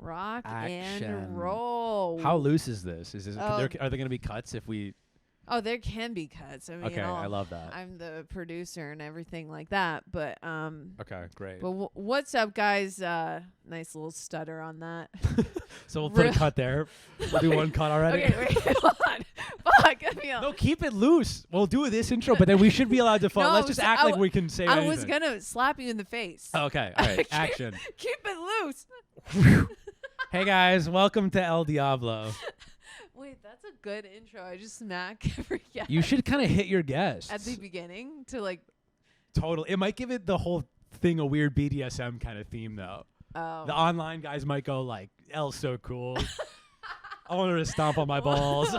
Rock Action. and roll. How loose is this? Oh. Are there going to be cuts if we? Oh, there can be cuts. I mean, Okay, I love that. I'm the producer and everything like that. But Okay, great. But what's up, guys? Nice little stutter on that. So we'll put a cut there. We'll do one cut already. Okay, wait, hold on. Fuck, Emil. No, keep it loose. We'll do this intro, but then we should be allowed to follow. No, Let's just act like we can say I anything. was gonna slap you in the face. Okay, all right, action. Keep it loose. Hey guys, welcome to Elle Diablo. Wait, that's a good intro. I just smack every guest. You should kind of hit your guests. At the beginning to like. Totally. It might give it the whole thing a weird BDSM kind of theme, though. Oh. The online guys might go like, Elle's so cool. I want her to stomp on my balls.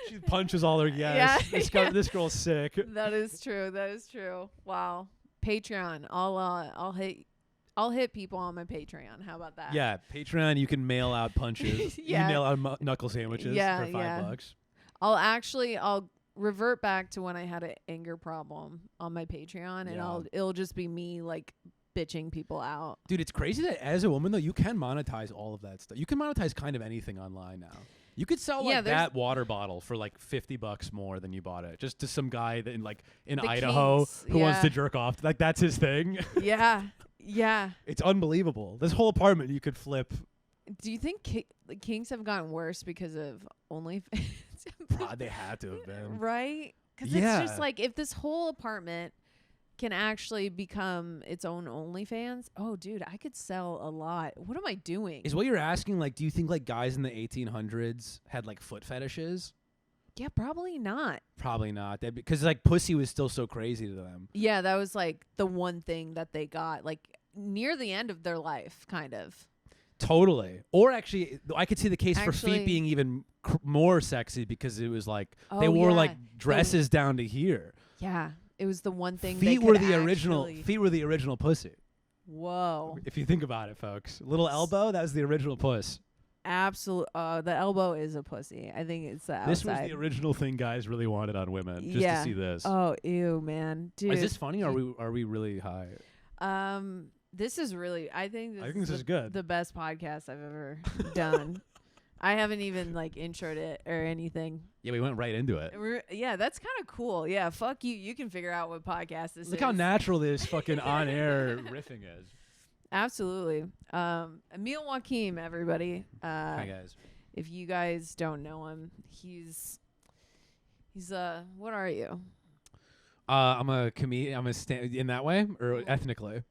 She punches all her guests. Yeah, This girl's sick. That is true. That is true. Wow. Patreon. I'll hit people on my Patreon. How about that? Yeah, Patreon, you can mail out punches. Yeah. You mail out knuckle sandwiches for $5. I'll revert back to when I had an anger problem on my Patreon, and it'll just be me like bitching people out. Dude, it's crazy that as a woman though, you can monetize all of that stuff. You can monetize kind of anything online now. You could sell like that water bottle for like $50 more than you bought it, just to some guy that in Idaho kinks, who wants to jerk off. Like that's his thing. Yeah. Yeah. It's unbelievable. This whole apartment you could flip. Do you think the kinks have gotten worse because of OnlyFans? They had to have been. Right? Because it's just like, if this whole apartment can actually become its own OnlyFans, oh, dude, I could sell a lot. What am I doing? Is what you're asking, like, do you think, like, guys in the 1800s had, like, foot fetishes? Yeah, probably not. Probably not. Because, like, pussy was still so crazy to them. Yeah, that was, like, the one thing that they got, like, near the end of their life, kind of. Totally. Or actually, I could see the case for feet being even more sexy because it was, like, they wore, like, dresses down to here. Yeah. It was the one thing Feet were the original pussy. Whoa. If you think about it, folks. Little elbow, that was the original puss. Absolutely. The elbow is a pussy. I think it's the outside. This was the original thing guys really wanted on women. Just to see this. Oh, ew, man. Dude. Is this funny or are we really high? This is really, I think this is good. The best podcast I've ever done. I haven't even like introed it or anything. Yeah, we went right into it. Yeah, that's kind of cool. Yeah, fuck you. You can figure out what podcast this is. Look how natural this fucking on-air riffing is. Absolutely. Emil Wakim, everybody. Hi, guys. If you guys don't know him, he's what are you? I'm a comedian. In that way or ethnically?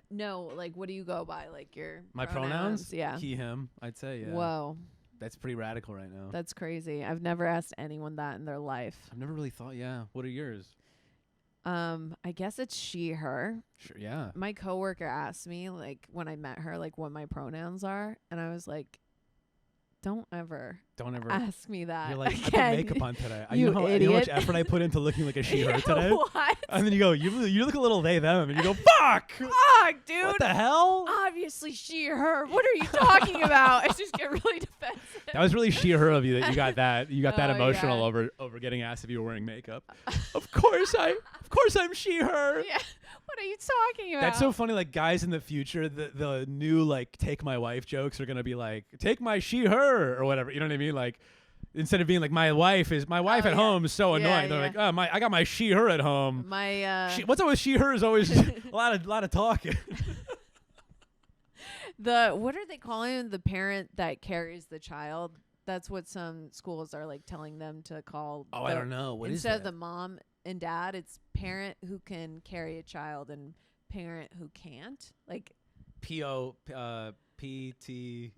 No, like what do you go by? Like your my pronouns? Yeah. He, him. I'd say. Yeah. Whoa. That's pretty radical right now. That's crazy. I've never asked anyone that in their life. I've never really thought. Yeah. What are yours? I guess it's she, her. Sure. Yeah. My coworker asked me like when I met her like what my pronouns are, and I was like, Don't ever ask me that. You're like, again. I put makeup on today. You know idiot. how much effort I put into looking like a she-her today? What? And then you go, you look a little they, them. And you go, fuck! Fuck, dude. What the hell? Obviously she, her. What are you talking about? I just get really defensive. That was really she-her of you that you got that. You got that emotional yeah. over getting asked if you were wearing makeup. Of course I'm she-her. Yeah. What are you talking about? That's so funny. Like guys in the future, the new like take my wife jokes are gonna be like take my she-her or whatever. You know what I mean? Like instead of being like my wife at home is so annoying. They're like, oh I got my she-her at home. What's up with she-her is always a lot of talking. What are they calling it? The parent that carries the child? That's what some schools are like telling them to call. Oh, I don't know. What is that? Instead of the mom and dad, it's parent who can carry a child and parent who can't. Like P-T.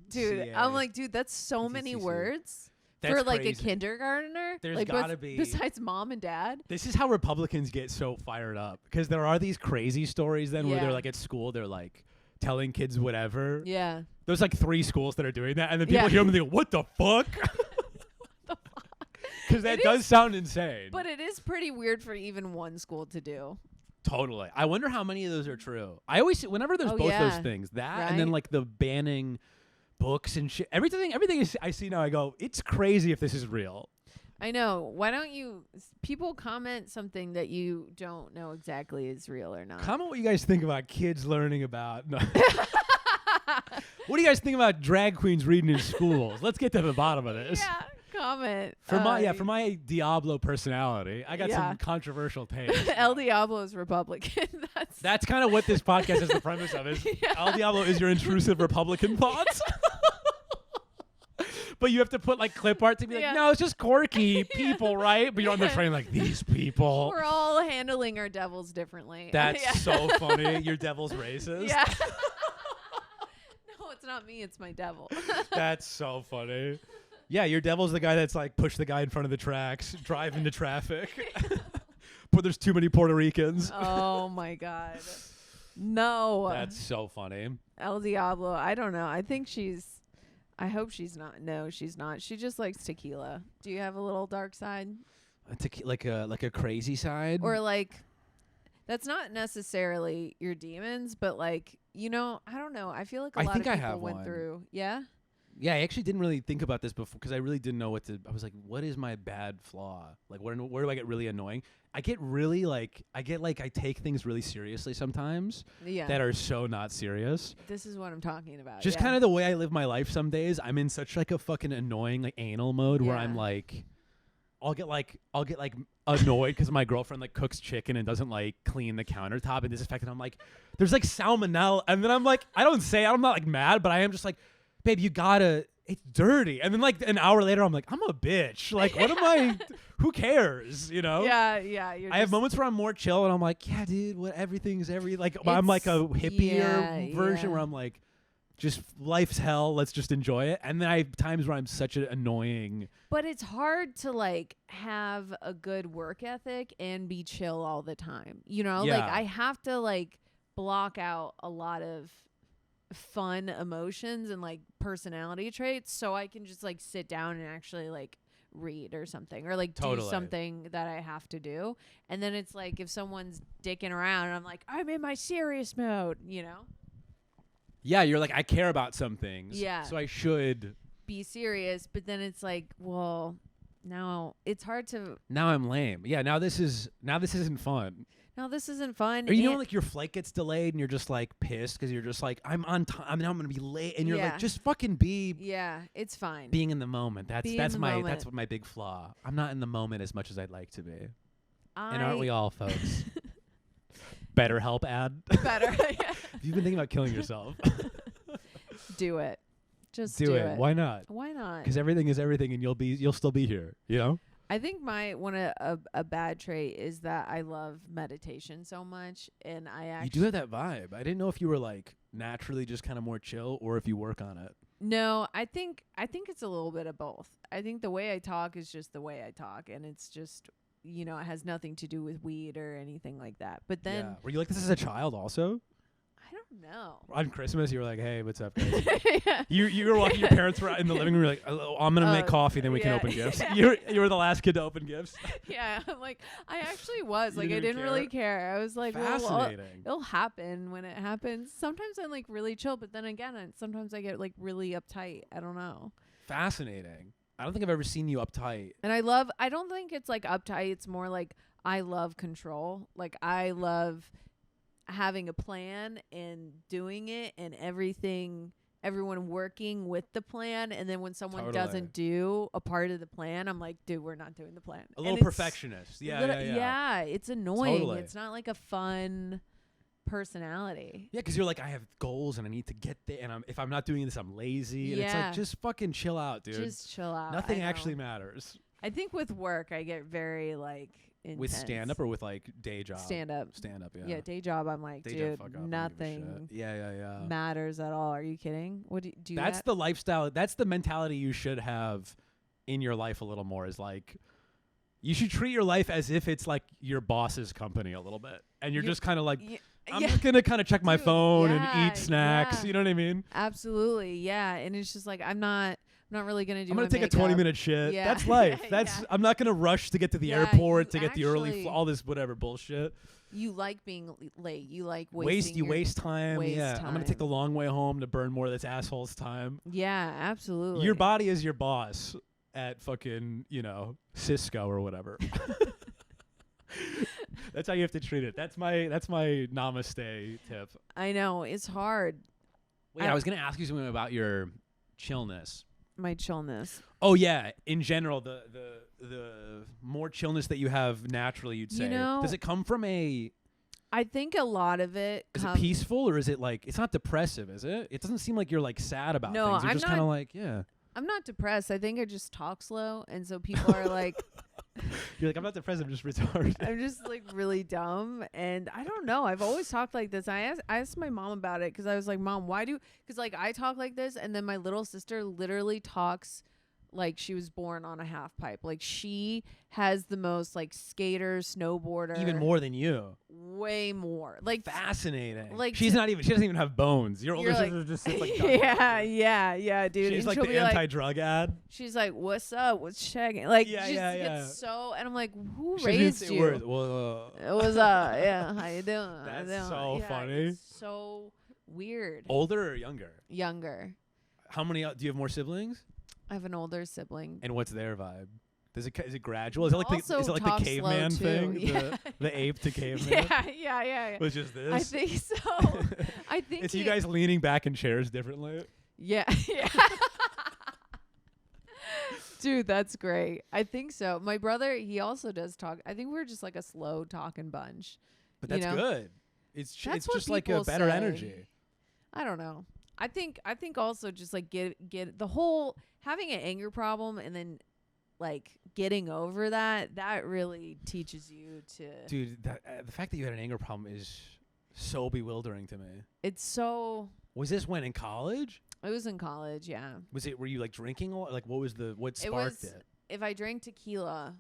Dude, I'm like, dude, that's so many words. That's for like crazy. A kindergartner. There's like gotta be. Besides mom and dad. This is how Republicans get so fired up. Because there are these crazy stories then where they're like at school, they're like telling kids whatever. Yeah. There's like 3 schools that are doing that. And then people hear them and they go, what the fuck? Because that does sound insane. But it is pretty weird for even one school to do. Totally. I wonder how many of those are true. I always see, whenever there's both those things, that and then like the banning books and shit. Everything I see now, I go, it's crazy if this is real. I know. Why don't you people comment something that you don't know exactly is real or not? Comment what you guys think about kids learning about. No. What do you guys think about drag queens reading in schools? Let's get to the bottom of this. Yeah, comment. For my Diablo personality, I got some controversial takes. Elle Diablo is Republican. That's kind of what this podcast is the premise of. Is Elle Diablo is your intrusive Republican thoughts. But you have to put like clip art to be like, no, it's just quirky people, right? But you're on the train like, these people. We're all handling our devils differently. That's so funny. Your devil's racist. Yeah. No, it's not me. It's my devil. That's so funny. Yeah, your devil's the guy that's like push the guy in front of the tracks, drive into traffic. But there's too many Puerto Ricans. Oh my God. No. That's so funny. Elle Diablo. I don't know. I hope she's not. No, she's not. She just likes tequila. Do you have a little dark side? Like a crazy side? Or like, that's not necessarily your demons, but like, I don't know. I feel like a lot of people went through. Yeah? Yeah, I actually didn't really think about this before because I really didn't know what to. I was like, what is my bad flaw? Like, where do I get really annoying? I get really I take things really seriously sometimes that are so not serious. This is what I'm talking about. Just kind of the way I live my life some days. I'm in such like a fucking annoying like anal mode where I'm like, I'll get annoyed because my girlfriend like cooks chicken and doesn't like clean the countertop and disinfect it. I'm like, there's like salmonella. And then I'm like, I'm not like mad, but I am just like, babe, it's dirty. And then like an hour later, I'm like, I'm a bitch. Like, what am I, who cares, Yeah. I have moments where I'm more chill and I'm like, yeah, dude, I'm like a hippier version where I'm like, just life's hell. Let's just enjoy it. And then I have times where I'm such an annoying. But it's hard to like have a good work ethic and be chill all the time. Like I have to like block out a lot of fun emotions and like personality traits so I can just like sit down and actually like read or something or like do something that I have to do. And then it's like if someone's dicking around and I'm like, I'm in my serious mode, Yeah, you're like, I care about some things. Yeah. So I should be serious. But then it's like, well, now it's hard to. Now I'm lame. Yeah, now this isn't fun. No, this isn't fun. Or like your flight gets delayed and you're just like pissed because you're just like, I'm on time. Now I'm gonna be late, and you're like, just fucking be. Yeah, it's fine. Being in the moment. That's my big flaw. I'm not in the moment as much as I'd like to be. And aren't we all, folks? Better help ad. Better. Yeah. You've been thinking about killing yourself. Do it. Just do it. Why not? Why not? Because everything is everything, and you'll still be here. I think a bad trait is that I love meditation so much, and you do have that vibe. I didn't know if you were like naturally just kind of more chill, or if you work on it. No, I think it's a little bit of both. I think the way I talk is just the way I talk, and it's just it has nothing to do with weed or anything like that. But then, were you like this as a child also? I don't know. On Christmas, you were like, "Hey, what's up, guys?" Yeah. You were walking. Your parents were in the living room. You're like, oh, "I'm gonna make coffee, then we can open gifts." Yeah. You were the last kid to open gifts. Yeah, I'm like, I actually was like, I didn't really care. I was like, fascinating. Well, it'll happen when it happens. Sometimes I'm like really chill, but then again, sometimes I get like really uptight. I don't know. Fascinating. I don't think I've ever seen you uptight. And I don't think it's like uptight. It's more like I love control. Like I love having a plan and doing it and everyone working with the plan. And then when someone doesn't do a part of the plan, I'm like, dude, we're not doing the plan. A little perfectionist. Yeah. It's annoying. It's not like a fun personality. Yeah, because you're like, I have goals and I need to get there. And if I'm not doing this, I'm lazy. And it's like, just fucking chill out, dude. Just chill out. Nothing actually matters. I think with work, I get very like intense. With stand-up or with like day job? Stand-up, yeah. Yeah, day job, I'm like, dude, nothing matters at all. Are you kidding? What do you That's the lifestyle. That's the mentality you should have in your life a little more, is like, you should treat your life as if it's like your boss's company a little bit. And you're just kind of like, I'm just going to kind of check my phone and eat snacks. You know what I mean? Absolutely. Yeah. And it's just like, I'm not really going to do I'm going to take a 20-minute shit. Yeah. That's life. I'm not going to rush to get to the airport, to get the early, all this whatever bullshit. You like being late. You like wasting You waste time. I'm going to take the long way home to burn more of this asshole's time. Yeah, absolutely. Your body is your boss at fucking, Cisco or whatever. That's how you have to treat it. That's my namaste tip. I know. It's hard. Wait, I was gonna ask you something about your chillness. My chillness. Oh yeah, in general, the more chillness that you have naturally, you'd say. Does it come from a? I think a lot of it. Is it peaceful or is it like it's not depressive? Is it? It doesn't seem like you're like sad about things. You're just kind of like I'm not depressed. I think I just talk slow, and so people are like. You're like, I'm not depressed, I'm just retarded. I'm just like really dumb, and I don't know. I've always talked like this. I asked my mom about it because I was like, Mom, why do? Because like I talk like this, and then my little sister literally talks like she was born on a half pipe. Like she has the most like skater, snowboarder, even more than you. Way more. Like fascinating. Like she doesn't even have bones. Your older sister just sits like yeah, dude. She's and like the anti-drug ad. She's like, what's up? What's checking? Like it's so, and I'm like, who raised you? It was yeah. How you doing? That's so funny. It's so weird. Older or younger? Younger. How many? Do you have more siblings? I have an older sibling. And what's their vibe? Is it gradual? Is it like the caveman thing? Yeah. The ape to caveman? Yeah. Which is this? I think so. I think it's you guys leaning back in chairs differently? Yeah. Dude, that's great. I think so. My brother, he also does talk. I think we're just like a slow talking bunch. But that's good. It's just like a better energy. I don't know. I think also just like get the whole having an anger problem and then like getting over that really teaches you to. Dude, the fact that you had an anger problem is so bewildering to me. It's so. Was this when in college? It was in college, yeah. Were you like drinking or like what sparked it? If I drank tequila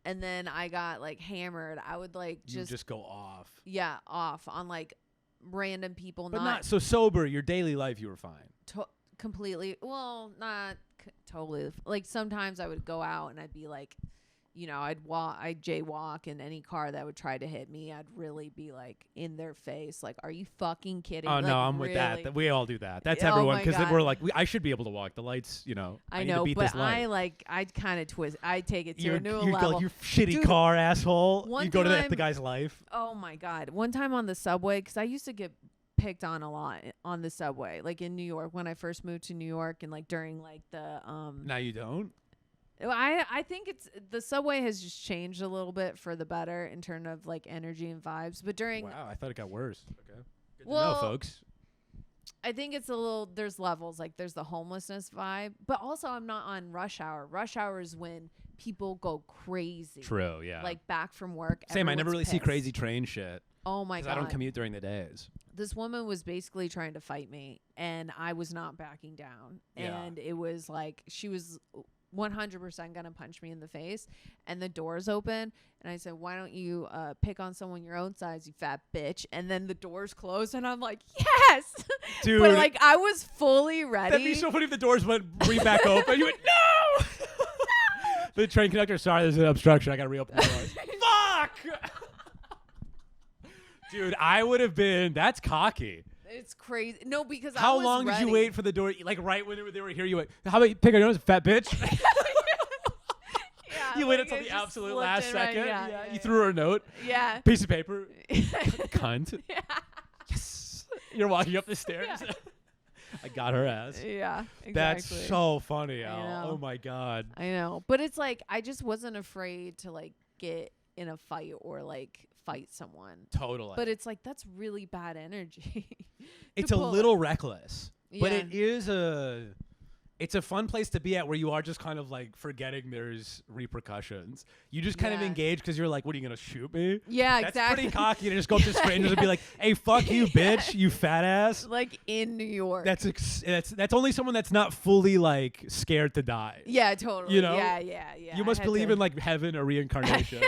and then I got like hammered, I would like just go off. Yeah, off on like random people. But not so sober. Your daily life, you were fine. Completely. Well, not totally. Like sometimes I would go out and I'd be like, I'd jaywalk, and any car that would try to hit me, I'd really be like in their face, like, "Are you fucking kidding?" Oh like, no, I'm really? With that. We all do that. That's everyone because we're like, I should be able to walk. The lights, I know, but I kind of twist. I take it to a new level. Like, you shitty car asshole. You go to the guy's life. Oh my god! One time on the subway, because I used to get picked on a lot on the subway, like in New York when I first moved to New York, and like during like the Now you don't. I think the subway has just changed a little bit for the better in terms of like energy and vibes. But during I thought it got worse. Okay, good to know, folks. I think it's there's levels. Like there's the homelessness vibe, but also I'm not on rush hour. Rush hour is when people go crazy. True, yeah. Like back from work. Same. I never really see crazy train shit. Oh my god. I don't commute during the days. This woman was basically trying to fight me, and I was not backing down. Yeah. And it was like she was 100% gonna punch me in the face, and the doors open, and I said, "Why don't you pick on someone your own size, you fat bitch?" And then the doors closed, and I'm like, "Yes, dude!" But like I was fully ready. That'd be so funny if the doors went back open. You went, "No!" The train conductor, sorry, there's an obstruction. I gotta reopen the doors. Fuck, dude! I would have been. That's cocky. It's crazy. No, because how long did you wait for the door? Like right when they were here, you went, "How about you pick on your nose, fat bitch?" You waited until the absolute last second. Yeah. You threw her a note. Yeah. Piece of paper. Cunt. Yeah. Yes. You're walking up the stairs. Yeah. I got her ass. Yeah. Exactly. That's so funny, Al. Oh my god. I know, but it's like I just wasn't afraid to like get in a fight or like fight someone. Totally. But it's like that's really bad energy. It's a little reckless. Yeah. But it's a fun place to be at where you are just kind of like forgetting there's repercussions. You just kind of engage because you're like, what are you going to shoot me? Yeah, That's exactly. pretty cocky to just go up to strangers and be like, hey, fuck you, bitch, you fat ass. Like in New York. That's only someone that's not fully like scared to die. Yeah, totally. You know? Yeah. You must believe in like heaven or reincarnation.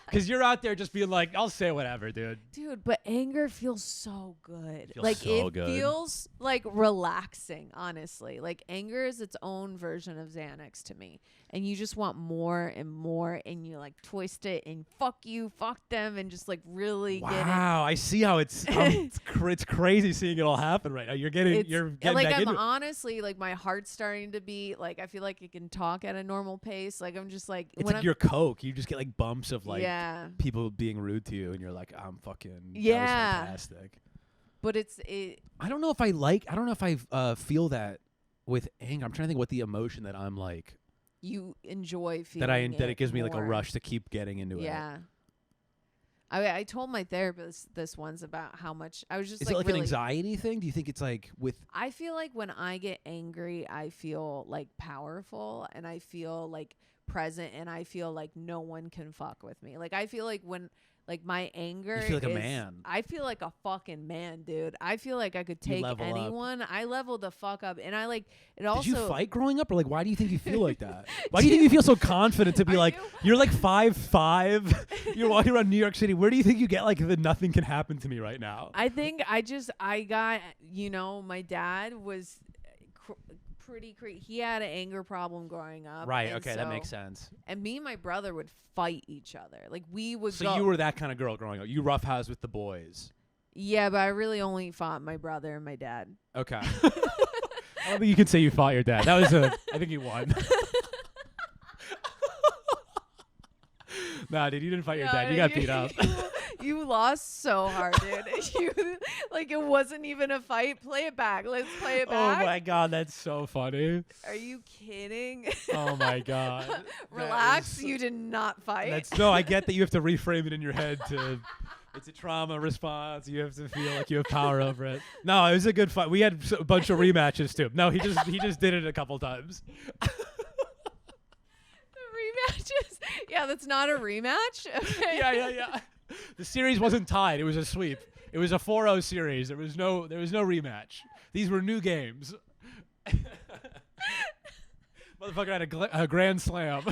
Because you're out there just being like, I'll say whatever, dude. Dude, but anger feels so good. It feels like relaxing, honestly. Like anger is its own version of Xanax to me. And you just want more and more, and you like twist it and fuck you, fuck them, and just like really get it. Wow, I see how it's crazy seeing it all happen right now. You're getting like back I'm into honestly like my heart's starting to beat like I feel like I can talk at a normal pace. Like I'm just like it's like your coke. You just get like bumps of like people being rude to you, and you're like, I'm fucking that was fantastic. But I don't know if I feel that with anger. I'm trying to think what the emotion that I'm like. You enjoy feeling that it gives me more. like a rush to keep getting into it. Yeah. I told my therapist this once about how much I was just Is like, it like really, an anxiety thing? Do you think it's like with? I feel like when I get angry, I feel like powerful and I feel like present and I feel like no one can fuck with me. Like I feel like when like my anger You feel like a man. I feel like a fucking man, dude. I feel like I could take anyone. I leveled the fuck up and I like it also. Did you fight growing up or like why do you think you feel like that? Why do you think you feel so confident to be like you're like 5'5"? You're walking around New York City. Where do you think you get like the nothing can happen to me right now? I think I got, my dad was pretty he had an anger problem growing up. Right. Okay, that makes sense. And me and my brother would fight each other. Like we would. So you were that kind of girl growing up. You roughhouse with the boys. Yeah, but I really only fought my brother and my dad. Okay. I don't think you can say you fought your dad. That was I think you won. Nah, dude, you didn't fight your dad. You got beat up. You lost so hard, dude. It wasn't even a fight. Play it back. Let's play it back. Oh my god, that's so funny. Are you kidding? Oh my god. Relax. You did not fight. No, I get that you have to reframe it in your head to. It's a trauma response. You have to feel like you have power over it. No, it was a good fight. We had a bunch of rematches too. No, he just did it a couple times. Rematches? Yeah, that's not a rematch. Okay. Yeah. The series wasn't tied. It was a sweep. It was a 4-0 series. There was no rematch. These were new games. Motherfucker had a grand slam.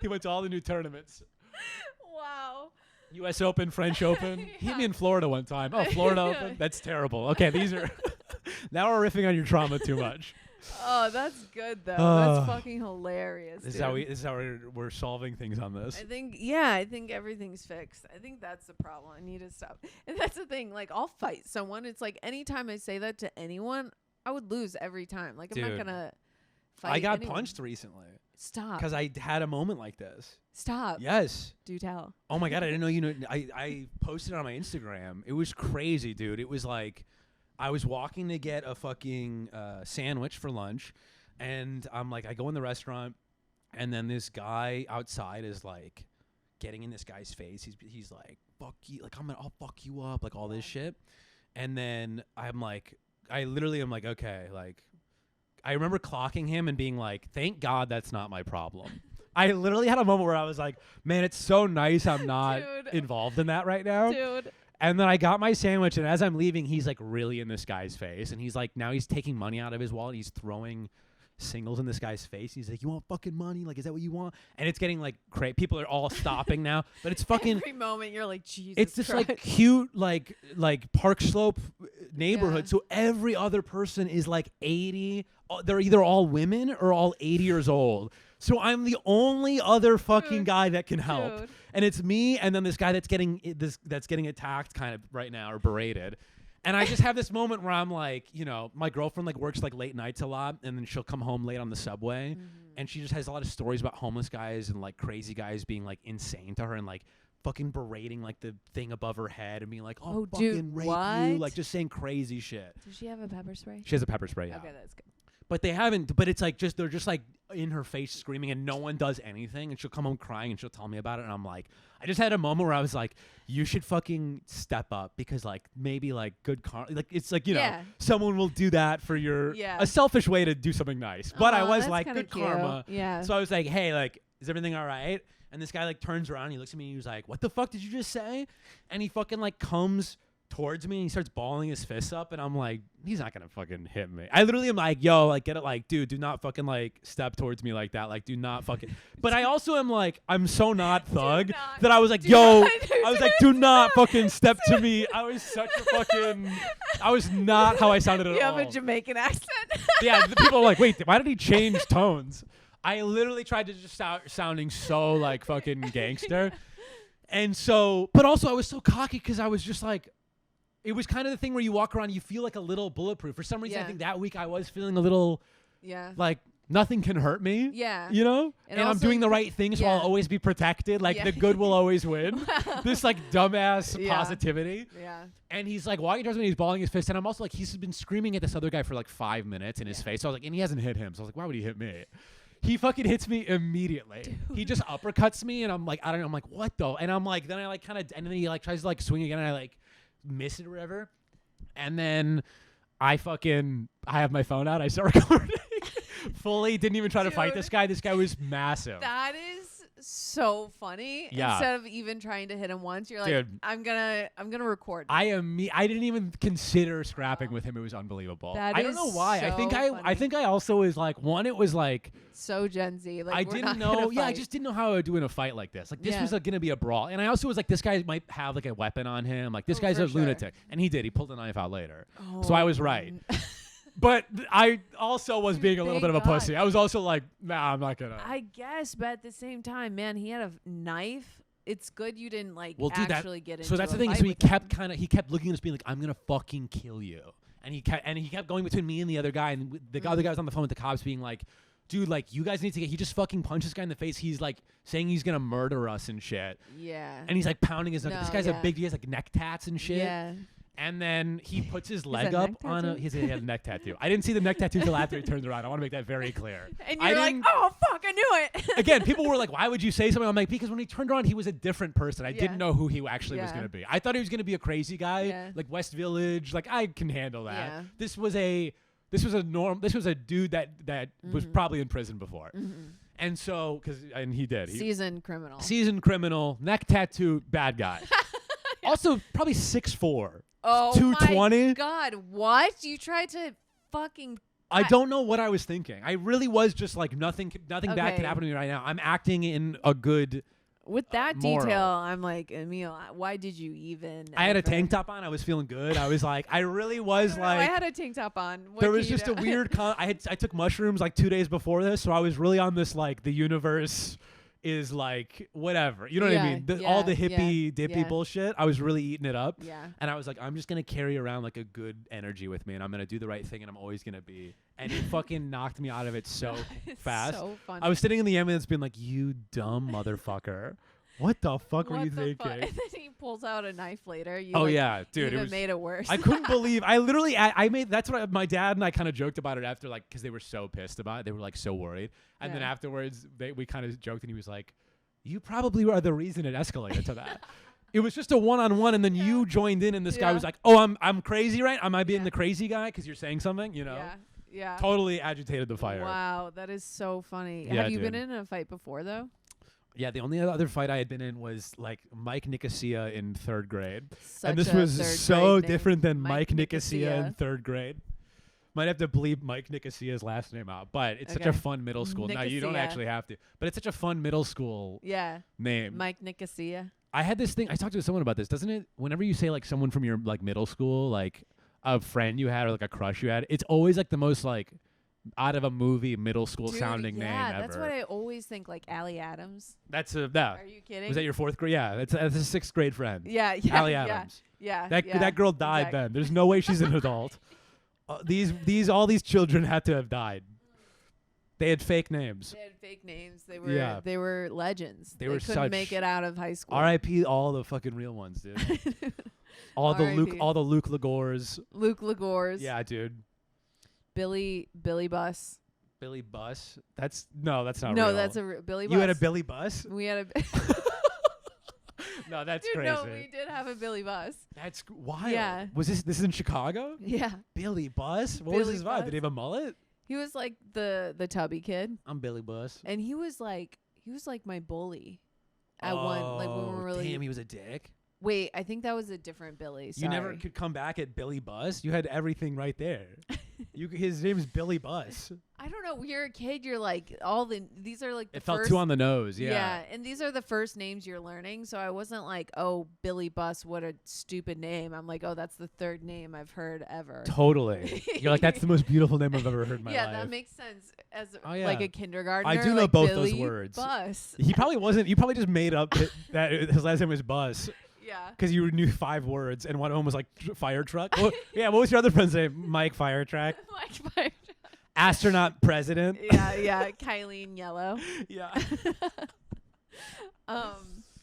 He went to all the new tournaments. Wow. U.S. Open, French Open. He hit me in Florida one time. Oh, Florida Open? That's terrible. Okay, these are... Now we're riffing on your trauma too much. Oh, that's good though. That's fucking hilarious. This is how we're solving things on this. I think everything's fixed. I think that's the problem. I need to stop. And that's the thing. Like I'll fight someone. It's like anytime I say that to anyone, I would lose every time. Like I'm not gonna fight. I got anyone. punched recently. Stop. Because I had a moment like this. Stop. Yes. Do tell. Oh my god, I didn't know you know. I posted it on my Instagram. It was crazy, dude. It was like. I was walking to get a fucking sandwich for lunch, and I'm like, I go in the restaurant, and then this guy outside is like, getting in this guy's face. He's like, fuck you, like I'll fuck you up, like all this shit, and then I'm like, I literally am like, okay, like, I remember clocking him and being like, thank God that's not my problem. I literally had a moment where I was like, man, it's so nice I'm not involved in that right now, dude. And then I got my sandwich, and as I'm leaving, he's like really in this guy's face, and he's like, now he's taking money out of his wallet, he's throwing singles in this guy's face. He's like, you want fucking money? Like, is that what you want? And it's getting like crazy. People are all stopping now, but it's fucking. Every moment you're like, Jesus. It's this Christ. like cute like Park Slope neighborhood. Yeah. So every other person is like 80. They're either all women or all 80 years old. So I'm the only other fucking guy that can help. Dude. And it's me and then this guy that's getting attacked kind of right now or berated. And I just have this moment where I'm like, you know, my girlfriend like works like late nights a lot, and then she'll come home late on the subway, and she just has a lot of stories about homeless guys and like crazy guys being like insane to her and like fucking berating like the thing above her head and being like, oh fucking dude, rape you, like just saying crazy shit. Does she have a pepper spray? She has a pepper spray, yeah. Okay, that's good. But they haven't, but it's like they're just like in her face screaming and no one does anything, and she'll come home crying and she'll tell me about it, and I'm like, I just had a moment where I was like, you should fucking step up because like maybe like good like it's like, you know, someone will do that for your a selfish way to do something nice. But I was like, good cute. Karma. Yeah. So I was like, hey, like, is everything all right? And this guy like turns around, and he looks at me and he was like, what the fuck did you just say? And he fucking like comes towards me and he starts balling his fists up, and I'm like, he's not gonna fucking hit me. I literally am like, yo, like, get it, like, dude, do not fucking like step towards me like that, like, do not fucking. But I also am like, I'm so not thug that I was like, yo, I was like, do not fucking step to me. I was such a fucking, I was not how I sounded at all. You have a Jamaican accent. Yeah, the people are like, wait, why did he change tones? I literally tried to just sounding so like fucking gangster, and so, but also I was so cocky because I was just like. It was kind of the thing where you walk around, you feel like a little bulletproof. For some reason, I think that week I was feeling a little, like nothing can hurt me. Yeah. You know? And I'm doing the right thing, so I'll always be protected. Like, the good will always win. This, like, dumbass positivity. Yeah. And he's, like, walking towards me, and he's balling his fist. And I'm also, like, he's been screaming at this other guy for, like, 5 minutes in his face. So I was like, and he hasn't hit him. So I was like, why would he hit me? He fucking hits me immediately. Dude. He just uppercuts me, and I'm like, I don't know. I'm like, what though? And I'm like, then I, like, kind of, and then he, like, tries to, like, swing again, and I, like, miss it or whatever. And then I have my phone out. I start recording. Fully didn't even try to fight this guy. This guy was massive. That is so funny. Yeah. Instead of even trying to hit him once, you're like, dude, I'm gonna record. I didn't even consider scrapping with him. It was unbelievable. I don't know why. So I think I also was like, one, it was like so Gen Z. Like, I didn't know. Yeah, I just didn't know how I would do in a fight like this. Like, this was gonna be a brawl. And I also was like, this guy might have like a weapon on him. Like, this guy's a lunatic. And he did. He pulled a knife out later. So I was right. But I also was being a little bit of a pussy. I was also like, nah, I'm not gonna. I guess, but at the same time, man, he had a knife. It's good you didn't actually get into. So that's the thing. So he kept looking at us, being like, I'm gonna fucking kill you. And he kept going between me and the other guy, and the other guy was on the phone with the cops, being like, dude, like, you guys need to get. He just fucking punched this guy in the face. He's like saying he's gonna murder us and shit. Yeah. And he's like pounding his. This guy's a big. He has like neck tats and shit. Yeah. And then he puts his leg up on a. He had a neck tattoo. I didn't see the neck tattoo until after he turned around. I want to make that very clear. And you're like, oh fuck, I knew it. Again, people were like, why would you say something? I'm like, because when he turned around, he was a different person. I didn't know who he actually was gonna be. I thought he was gonna be a crazy guy, like West Village. Like, I can handle that. Yeah. This was a dude that was probably in prison before. And so, and he did. Seasoned criminal, neck tattoo, bad guy. Also, probably 6'4". Oh 220. My God, what? You tried to fucking... I don't know what I was thinking. I really was just like, nothing bad could happen to me right now. I'm acting in a good... With that detail, I'm like, Emil, why did you even... I had a tank top on. I was feeling good. I was like, I really was like... I had a tank top on. There was just a weird... I took mushrooms like 2 days before this, so I was really on this, like, the universe is like whatever, you know what I mean? All the hippie dippy bullshit. I was really eating it up. Yeah. And I was like, I'm just gonna carry around like a good energy with me, and I'm gonna do the right thing, and I'm always gonna be. And it fucking knocked me out of it so fast. So funny. I was sitting in the ambulance being like, you dumb motherfucker. What the fuck were you thinking? And then he pulls out a knife later. Yeah, dude, it made it worse. I couldn't believe. I literally, I made. That's what my dad and I kind of joked about it after, like, because they were so pissed about it. They were like so worried, and then afterwards, we kind of joked, and he was like, "You probably were the reason it escalated to that." It was just a one-on-one, and then you joined in, and this guy was like, "Oh, I'm crazy, right? Am I being the crazy guy because you're saying something?" You know? Yeah. Yeah. Totally agitated the fire. Wow, that is so funny. Yeah, Have you been in a fight before though? Yeah, the only other fight I had been in was like Mike Nicosia in 3rd grade. Such and this was so different than Mike Nicosia in 3rd grade. Might have to bleep Mike Nicosia's last name out, but it's such a fun middle school. No, you don't actually have to. But it's such a fun middle school name. Mike Nicosia. I had this thing. I talked to someone about this. Doesn't it? Whenever you say like someone from your like middle school, like a friend you had or like a crush you had, it's always like the most like out of a movie middle school sounding name ever. Yeah, that's what I always think, like Allie Adams. That's a Are you kidding? Was that your 4th grade? Yeah, that's a 6th grade friend. Yeah, Allie Adams. Yeah. That girl died then. There's no way she's an adult. All these children had to have died. They had fake names. They were legends. They were couldn't make it out of high school. R.I.P. all the fucking real ones, dude. all the Luke Lagores. Luke Lagores. Yeah, dude. Billy Bus. Billy Bus? That's not real. No, that's a Billy Bus. You had a Billy Bus? We had a... No, that's dude, crazy. No, we did have a Billy Bus. That's wild. Yeah. Was this is in Chicago? Yeah. Billy Bus? What was his vibe? Did he have a mullet? He was like the tubby kid. I'm Billy Bus. And he was like my bully at one, like when we were really... Damn, he was a dick. Wait, I think that was a different Billy. Sorry. You never could come back at Billy Bus? You had everything right there. His name's Billy Bus. I don't know. When you're a kid, you're like, these are like the It felt too on the nose, yeah. Yeah, and these are the first names you're learning. So I wasn't like, oh, Billy Bus, what a stupid name. I'm like, oh, that's the 3rd name I've heard ever. Totally. You're like, that's the most beautiful name I've ever heard in my life. Yeah, that makes sense as like a kindergartner. I do know like both Billy those words. Bus. He probably wasn't. You probably just made up that his last name was Bus. Yeah. Because you knew 5 words, and one of them was like fire truck. Well, yeah, what was your other friend's name? Mike Fire Truck. Mike Fire Truck. Astronaut president. Yeah. Kylie Yellow. Yeah. What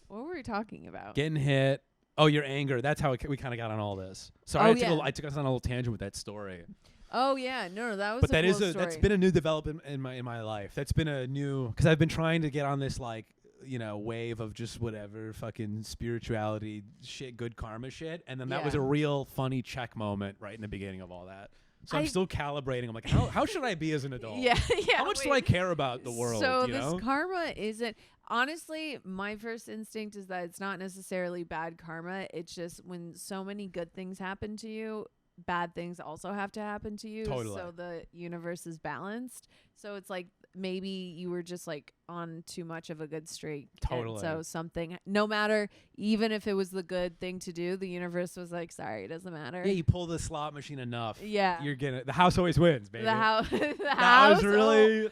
were we talking about? Getting hit. Oh, your anger. That's how we kind of got on all this. Sorry, I took us on a little tangent with that story. Oh yeah, no, that was. But that is story. That's been a new development in my life. That's been a new, because I've been trying to get on this like, wave of just whatever fucking spirituality shit, good karma shit, and then that was a real funny check moment right in the beginning of all that. So I'm still calibrating. I'm like, how should I be as an adult? Yeah. How much do I care about the world? So this karma isn't. Honestly, my first instinct is that it's not necessarily bad karma. It's just when so many good things happen to you, bad things also have to happen to you. Totally. So the universe is balanced. So it's like maybe you were just like on too much of a good streak. Totally. So something, no matter, even if it was the good thing to do, the universe was like, sorry, it doesn't matter. Yeah, you pull the slot machine enough. Yeah. You're the house always wins, baby. The house. That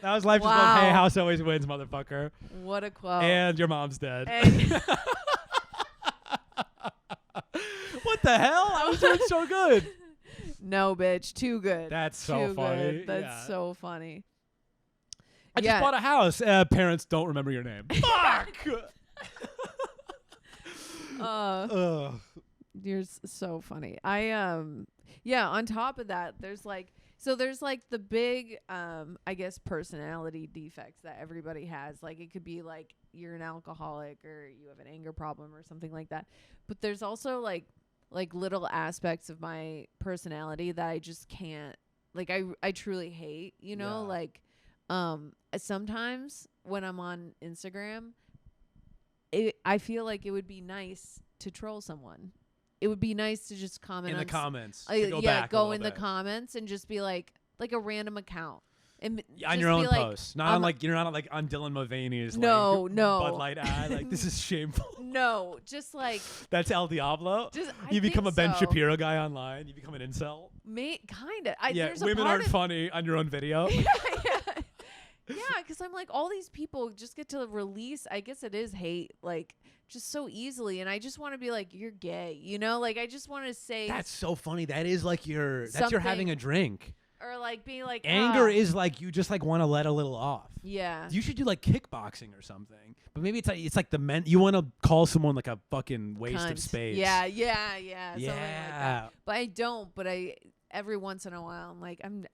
was life just going, hey, house always wins, motherfucker. What a quote. And your mom's dead. What the hell? I was doing so good. No, bitch. Too good. That's so funny. Good. That's so funny. I just bought a house. Parents don't remember your name. Fuck! You're so funny. On top of that, there's the big, I guess, personality defects that everybody has. Like, it could be like you're an alcoholic or you have an anger problem or something like that. But there's also like little aspects of my personality that I just can't, like, I truly hate, like, sometimes when I'm on Instagram, I feel like it would be nice to troll someone. It would be nice to just comment in the comments. Go in the comments and just be like a random account. And on your own post, not on like you're not like on Dylan Mulvaney's no Bud Light ad. Like, this is shameful. No, just like that's Elle Diablo. You become a Ben Shapiro guy online. You become an incel. Kind of. Women aren't funny on your own video. Yeah, because I'm like, all these people just get to release, I guess it is hate, like, just so easily. And I just want to be like, you're gay, Like, I just want to say. That's so funny. That is like you're having a drink. Or like being like. Anger is like you just like want to let a little off. Yeah. You should do like kickboxing or something. But maybe it's like the men. You want to call someone like a fucking waste of space. Yeah. Something like that. But I don't. But every once in a while,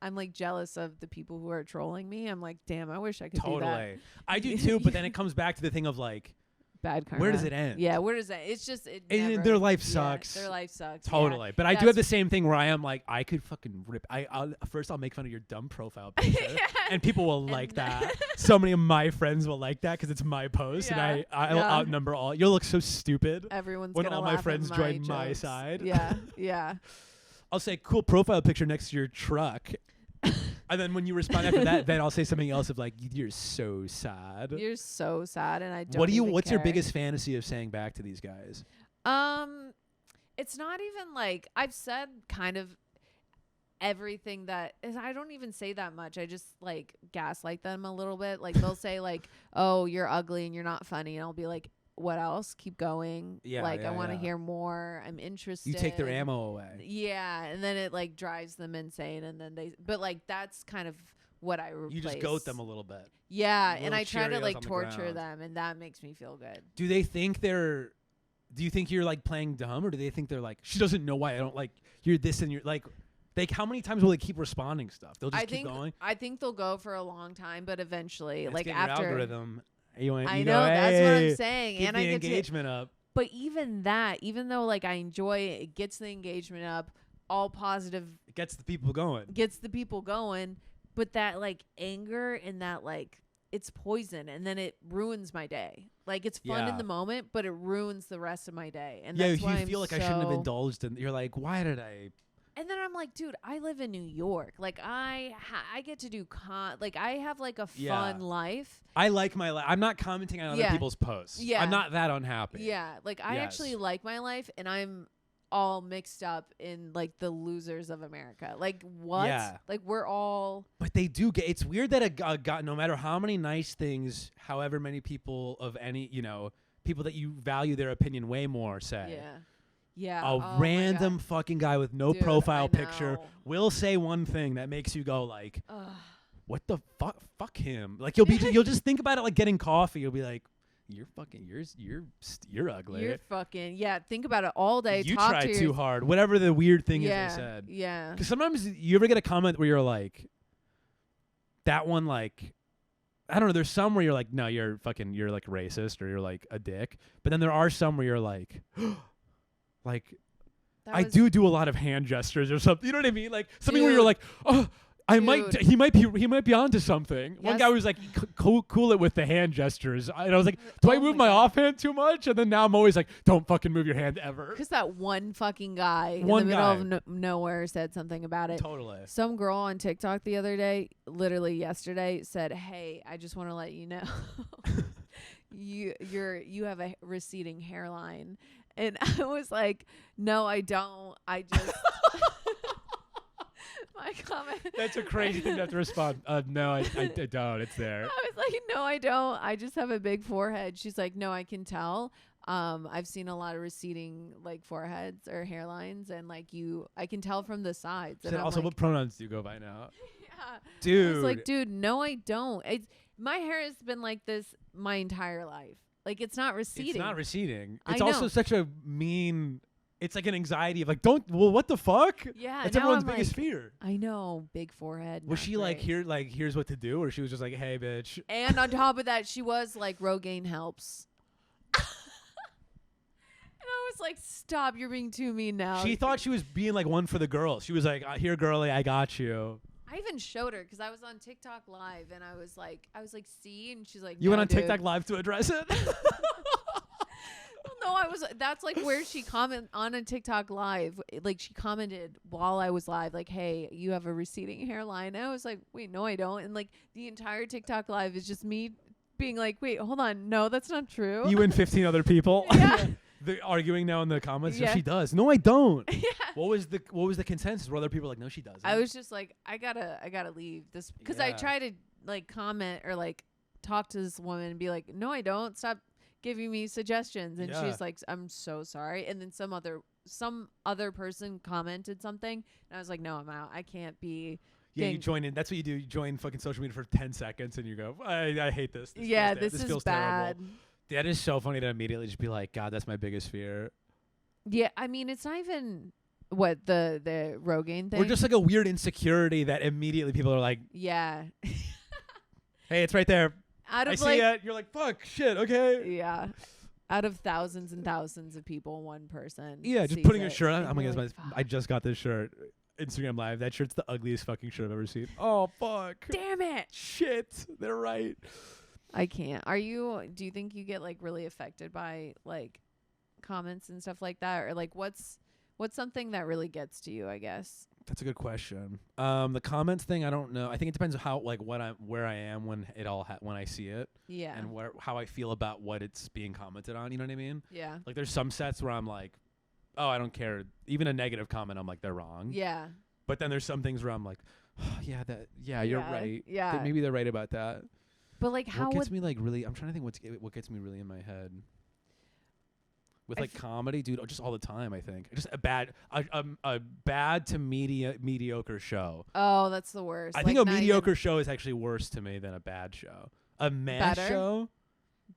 I'm like jealous of the people who are trolling me. I'm like, damn, I wish I could do that. Totally. I do too, but then it comes back to the thing of like, bad karma. where does it end? Yeah, where does it? It's just their life sucks. Their life sucks. Totally. Yeah. But I do have the same thing where I am like, I could fucking rip. First I'll make fun of your dumb profile picture, and people will like that. So many of my friends will like that because it's my post, and I'll outnumber all. You'll look so stupid. Everyone's when gonna all laugh my friends at join jokes. my side. Yeah. I'll say cool profile picture next to your truck. And then when you respond after that, then I'll say something else of like, you're so sad. You're so sad, and I don't. What's your biggest fantasy of saying back to these guys? It's not even like I've said kind of everything that is. I don't even say that much. I just like gaslight them a little bit. Like they'll say like, "Oh, you're ugly and you're not funny," and I'll be like, what else? Keep going. I want to hear more. I'm interested. You take their ammo away. Yeah, and then it like drives them insane, and then but like that's kind of what I replace. You just goat them a little bit. Yeah, and I try to like torture them, and that makes me feel good. Do they think do you think you're like playing dumb, or do they think they're like, she doesn't know why I don't like you're this and you're like, how many times will they keep responding stuff? They'll just keep going? I think they'll go for a long time, but eventually, Let's like get after your algorithm. I know, that's what I'm saying. Get and the I get engagement up. But even though like I enjoy it, it gets the engagement up, all positive. It gets the people going. But that like anger and that like it's poison, and then it ruins my day. Like it's fun in the moment, but it ruins the rest of my day. And that's why you feel like I shouldn't have indulged in. You're like, why did I? And then I'm like, dude, I live in New York. Like I get to do I have like a fun life. I like my life. I'm not commenting on other people's posts. Yeah. I'm not that unhappy. Yeah. Like I actually like my life, and I'm all mixed up in like the losers of America. Like what? Yeah. Like we're all. But they do get. It's weird that a guy, no matter how many nice things, however many people of any, people that you value their opinion way more say. Yeah. Yeah. A random fucking guy with no profile picture will say one thing that makes you go like, what the fuck him. Like you'll just think about it like getting coffee. You'll be like, you're ugly. You're fucking think about it all day. You tried too hard. Whatever the weird thing is they said. Yeah. Because sometimes you ever get a comment where you're like, that one like, I don't know. There's some where you're like, no, you're like racist or you're like a dick. But then there are some where you're like, like, I do a lot of hand gestures or something. You know what I mean? Like something where you're like, oh. He might be onto something. Yes. One guy was like, cool it with the hand gestures. And I was like, do I move my offhand too much? And then now I'm always like, don't fucking move your hand ever. Because that one fucking guy in the middle of nowhere said something about it. Totally. Some girl on TikTok the other day, literally yesterday, said, hey, I just want to let you know you have a receding hairline. And I was like, no, I don't. I just... My comment. That's a crazy thing to have to respond. No, I don't. It's there. I was like, no, I don't. I just have a big forehead. She's like, no, I can tell. I've seen a lot of receding like foreheads or hairlines, and like I can tell from the sides. And also, like, what pronouns do you go by now? Yeah, dude. I was like, dude, no, I don't. My hair has been like this my entire life. Like it's not receding. It's not receding. It's also such a mean. It's like an anxiety of like, what the fuck? Yeah. That's everyone's biggest fear. I know. Big forehead. Was she like, here's what to do? Or she was just like, hey, bitch. And on top of that, she was like, Rogaine helps. And I was like, stop, you're being too mean now. She thought she was being like one for the girls. She was like, here, girlie, I got you. I even showed her because I was on TikTok live and I was like, see? And she's like, you went on TikTok live to address it? No, that's like where she commented on a TikTok live. Like she commented while I was live, like, hey, you have a receding hairline. And I was like, wait, no, I don't. And like the entire TikTok live is just me being like, wait, hold on. No, that's not true. You and 15 other people. Yeah. They're arguing now in the comments. Yeah. She does. No, I don't. Yeah. What was the consensus? Were other people like, no, she doesn't? I was just like, I gotta leave this because I try to like comment or like talk to this woman and be like, no, I don't. Stop giving me suggestions. And she's like, I'm so sorry. And then some other person commented something and I was like, no, I'm out. I can't be. Yeah, you join in. That's what you do. You join fucking social media for 10 seconds and you go, I hate this. This feels bad. Terrible. That is so funny to immediately just be like, God, that's my biggest fear. Yeah, I mean, it's not even what the Rogaine thing. Or just like a weird insecurity that immediately people are like, yeah. Hey, it's right there. I see it. You're like, fuck, shit, okay. Yeah. Out of thousands and thousands of people, one person. Yeah, just putting a shirt on. Oh my God, I just got this shirt. Instagram Live. That shirt's the ugliest fucking shirt I've ever seen. Oh, fuck. Damn it. Shit. They're right. I can't. Do you think you get like really affected by like comments and stuff like that? Or like what's something that really gets to you, I guess? That's a good question. The comments thing, I don't know. I think it depends on how, like, where I am when it all when I see it. Yeah. And how I feel about what it's being commented on. You know what I mean? Yeah. Like, there's some sets where I'm like, oh, I don't care. Even a negative comment, I'm like, they're wrong. Yeah. But then there's some things where I'm like, oh, you're right. Yeah. Maybe they're right about that. But like, how what gets me like really? I'm trying to think what gets me really in my head. With like comedy, dude, just all the time. I think just a bad to mediocre show. Oh, that's the worst. I think a mediocre show is actually worse to me than a bad show. A mad show,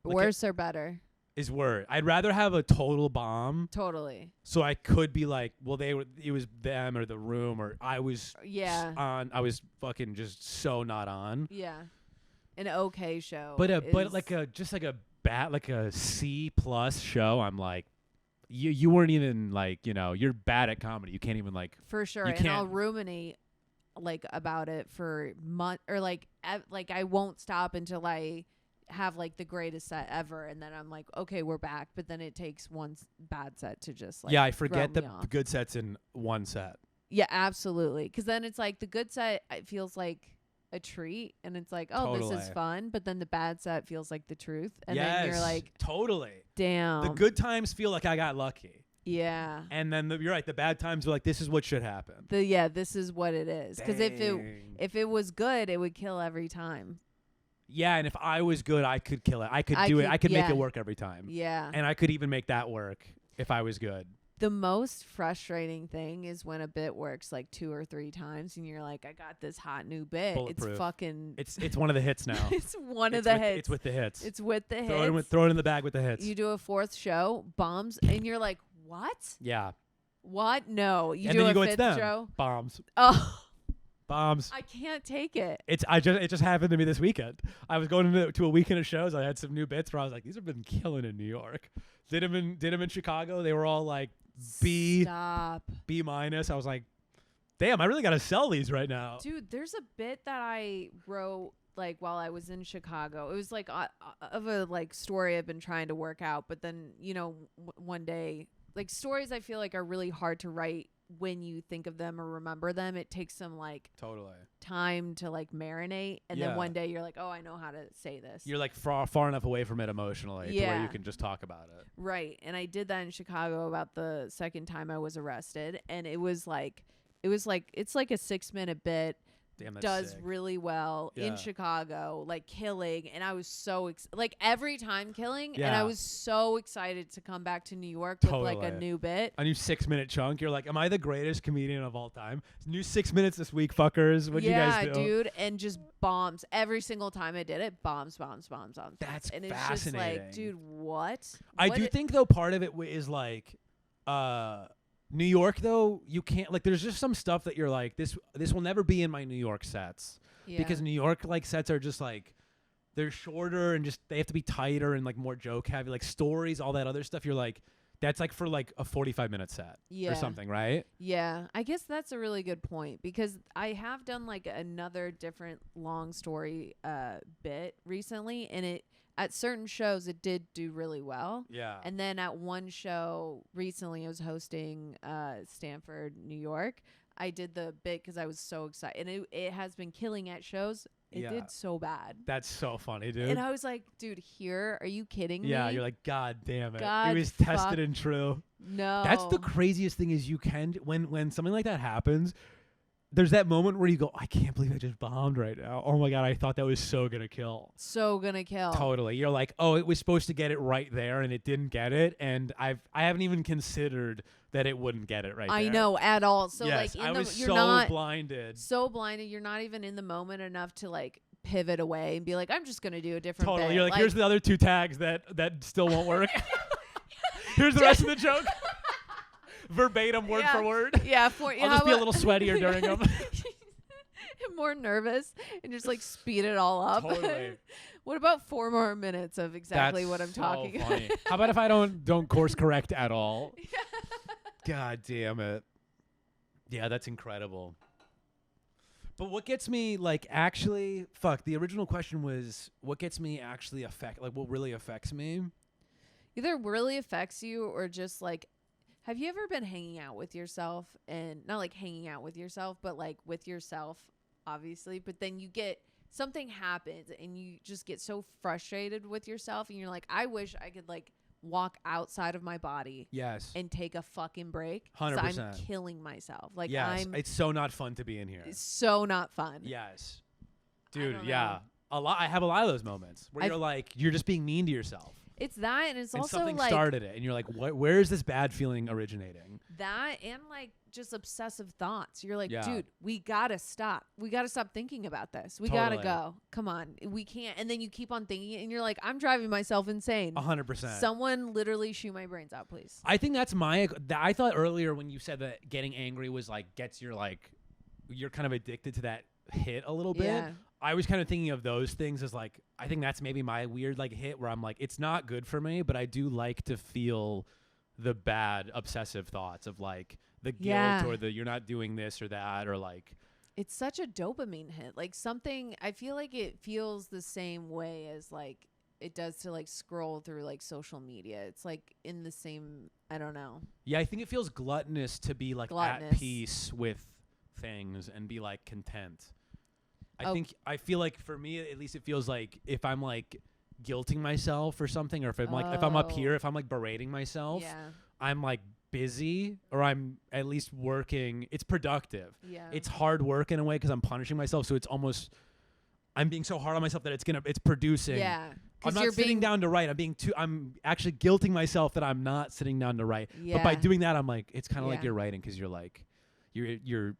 worse or better, is worse. I'd rather have a total bomb. Totally. So I could be like, well, it was them or the room or I was on. I was fucking just so not on. Yeah, an okay show. But like a C+ show, I'm like, you weren't even like, you're bad at comedy. You can't even like. For sure. And I'll ruminate like about it for months or like I won't stop until I have like the greatest set ever. And then I'm like, okay, we're back. But then it takes one bad set to just like. Yeah, I forget the good sets in one set. Yeah, absolutely. Because then it's like the good set, it feels like a treat and it's like, oh, totally. This is fun, but then the bad set feels like the truth and then you're like, totally, damn, the good times feel like I got lucky. Yeah. And then you're right, the bad times are like, this is what should happen. This is what it is. Because if it was good, it would kill every time. Yeah, and if I was good, I could kill it. I could do it. I could make it work every time. Yeah. And I could even make that work if I was good. The most frustrating thing is when a bit works like 2 or 3 times and you're like, I got this hot new bit. Bulletproof. It's fucking. It's one of the hits now. It's one of the hits. It's with the hits. It's with the throw hits. Throw it in the bag with the hits. You do a 4th show, bombs, and you're like, what? Yeah. What? No. You and do then a you go, 5th show. Bombs. Oh. Bombs. I can't take it. It just happened to me this weekend. I was going to a weekend of shows. I had some new bits where I was like, these have been killing in New York. Did them in Chicago. They were all like B minus. I was like, damn, I really got to sell these right now. Dude, there's a bit that I wrote like while I was in Chicago. It was like of a like story I've been trying to work out, but then, you know, one day, like stories I feel like are really hard to write when you think of them or remember them. It takes some like time to like marinate, and then one day you're like, oh, I know how to say this. You're like far enough away from it emotionally to where you can just talk about it. Right. And I did that in Chicago about the second time I was arrested, and it's like a 6-minute bit. Damn, that's does sick. Really well in Chicago, like killing, and I was so like every time killing, and I was so excited to come back to New York with like a new bit, a new 6-minute chunk. You're like, am I the greatest comedian of all time? New 6 minutes this week, fuckers. What'd you guys do? Yeah, dude, and just bombs every single time I did it. Bombs. That's and it's fascinating. just like, dude, what? I do think though part of it is like, New York, though, you can't, like, there's just some stuff that you're like, this will never be in my New York sets. Yeah. Because New York, like, sets are just, like, they're shorter and just, they have to be tighter and, like, more joke heavy. Like, stories, all that other stuff, you're like, that's, like, for, like, a 45-minute set or something, right? Yeah. I guess that's a really good point, because I have done, like, another different long story bit recently, and at certain shows, it did do really well. Yeah. And then at one show recently, I was hosting Stanford, New York. I did the bit because I was so excited. And it has been killing at shows. It did so bad. That's so funny, dude. And I was like, dude, here? Are you kidding me? Yeah, you're like, God damn it. God it was tested and true. No. That's the craziest thing is you can, when something like that happens, there's that moment where you go, I can't believe I just bombed right now. Oh my God, I thought that was so gonna kill. So gonna kill. Totally. You're like, oh, it was supposed to get it right there and it didn't get it. And I haven't even considered that it wouldn't get it right there. I know, at all. So yes, like I was you're so not blinded. So blinded, you're not even in the moment enough to like pivot away and be like, I'm just gonna do a different Totally. bit. You're like, here's the other 2 tags that still won't work. Here's the rest of the joke. Verbatim, word for word. Yeah, I'll just be a little sweatier during them. More nervous and just like speed it all up. Totally. What about 4 more minutes of exactly what I'm talking about? How about if I don't course correct at all? God damn it. Yeah, that's incredible. But what gets me like actually the original question was what gets me actually what really affects me? Either really affects you or just like, have you ever been hanging out with yourself, and not like hanging out with yourself, but like with yourself, obviously, but then something happens and you just get so frustrated with yourself and you're like, I wish I could like walk outside of my body. Yes. And take a fucking break. 100%. I'm killing myself. Like, yes. It's so not fun to be in here. It's so not fun. Yes. Dude, yeah. I have a lot of those moments where you're like, you're just being mean to yourself. It's that, and it's also something like started it, and you're like, where is this bad feeling originating? That and like just obsessive thoughts. You're like, dude, we gotta stop. We gotta stop thinking about this. We gotta go. Come on, we can't. And then you keep on thinking it, and you're like, I'm driving myself insane. 100%. Someone literally shoot my brains out, please. I think that's I thought earlier when you said that getting angry was like gets your like, you're kind of addicted to that hit a little bit. Yeah. I was kind of thinking of those things as like, I think that's maybe my weird like hit where I'm like, it's not good for me, but I do like to feel the bad obsessive thoughts of like the guilt or the you're not doing this or that, or like. It's such a dopamine hit. Like something, I feel like it feels the same way as like it does to like scroll through like social media. It's like in the same, I don't know. Yeah, I think it feels gluttonous to be like at peace with things and be like content. I feel like for me at least it feels like if I'm like guilting myself or something, or if I'm like if I'm up here, if I'm like berating myself, I'm like busy, or I'm at least working. It's productive. Yeah. It's hard work in a way because I'm punishing myself, so it's almost I'm being so hard on myself that it's producing I'm not sitting down to write. I'm actually guilting myself that I'm not sitting down to write. Yeah. But by doing that, I'm like, it's kind of like you're writing because you're like, you're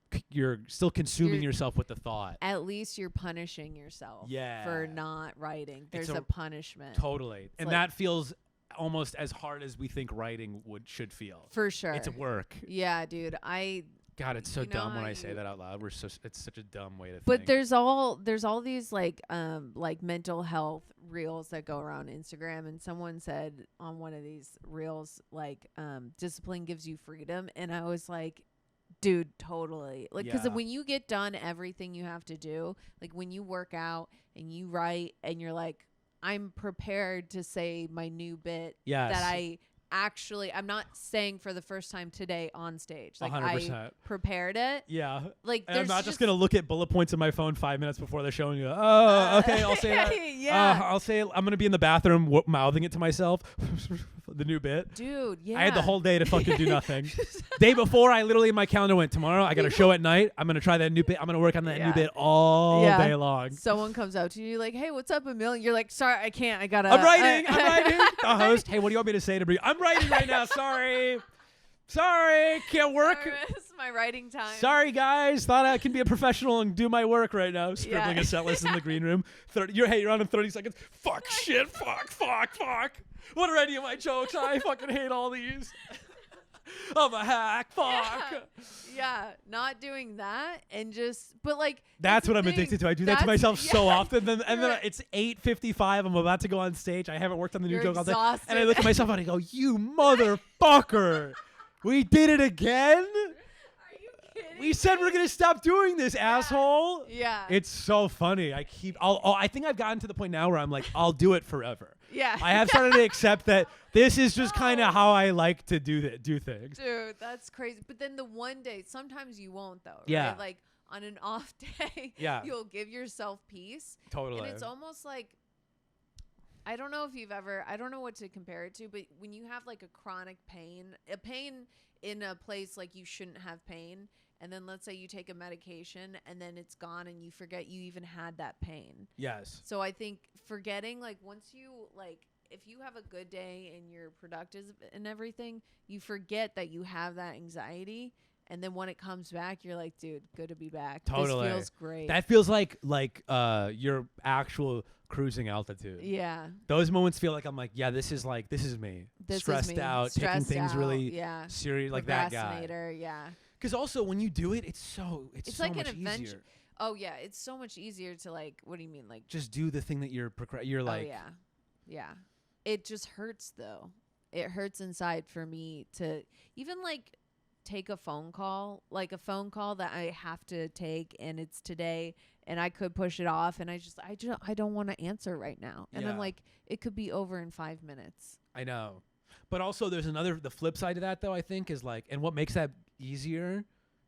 still consuming yourself with the thought. At least you're punishing yourself for not writing. There's a punishment. Totally. And like, that feels almost as hard as we think writing should feel. For sure. It's work. Yeah, dude. God, it's so dumb when I say that out loud. It's such a dumb way to think. But there's all these like mental health reels that go around Instagram, and someone said on one of these reels like discipline gives you freedom, and I was like, dude, totally. Like, because when you get done everything you have to do, like when you work out and you write and you're like, I'm prepared to say my new bit that I'm not saying for the first time today on stage. Like 100%. I prepared it. Yeah. Like, and I'm not just going to look at bullet points on my phone 5 minutes before the show and go, oh, okay, I'll say that. I'll say I'm going to be in the bathroom mouthing it to myself. The new bit. Dude, yeah. I had the whole day to fucking do nothing. Day before, I literally in my calendar went, tomorrow I got a show at night. I'm going to try that new bit. I'm going to work on that new bit all day long. Someone comes up to you like, hey, what's up, Emil? You're like, sorry, I can't. I'm writing. The host, hey, what do you want me to say to me? I'm writing right now. Sorry, can't work. It's my writing time. Sorry, guys. Thought I can be a professional and do my work right now. Scribbling a set list in the green room. You're on in 30 seconds. Fuck, shit, fuck. What are any of my jokes? I fucking hate all these. I'm a hack. Fuck. Yeah, not doing that and but like. That's what I'm addicted to. I do that to myself so often. Then it's 8:55. I'm about to go on stage. I haven't worked on the new joke all day. And I look at myself and I go, you motherfucker. We did it again? Are you kidding? We said we're going to stop doing this, asshole. Yeah. It's so funny. I think I've gotten to the point now where I'm like, I'll do it forever. Yeah. I have started to accept that this is just kind of how I like to do things. Dude, that's crazy. But then the one day, sometimes you won't, though. Right? Yeah. Like on an off day, you'll give yourself peace. Totally. And it's almost like, I don't know what to compare it to, but when you have like a chronic pain, a pain in a place like you shouldn't have pain, and then let's say you take a medication and then it's gone and you forget you even had that pain. Yes. So I think forgetting, like once you if you have a good day and you're productive and everything, you forget that you have that anxiety. And then when it comes back, you're like, dude, good to be back. Totally. This feels great. That feels like your actual cruising altitude. Yeah. Those moments feel like I'm like, yeah, this is me. Stressed out, taking things really serious, like that guy. Procrastinator, yeah. Because also when you do it, it's so like much an adventure. Easier. Oh yeah, it's so much easier to like. What do you mean, like? Just do the thing that you're like. Oh yeah. It just hurts though. It hurts inside for me to even like take a phone call that I have to take, and it's today, and I could push it off, and I don't want to answer right now, and I'm like, it could be over in 5 minutes. I know. But also there's the flip side of that though, I think, is like, and what makes that easier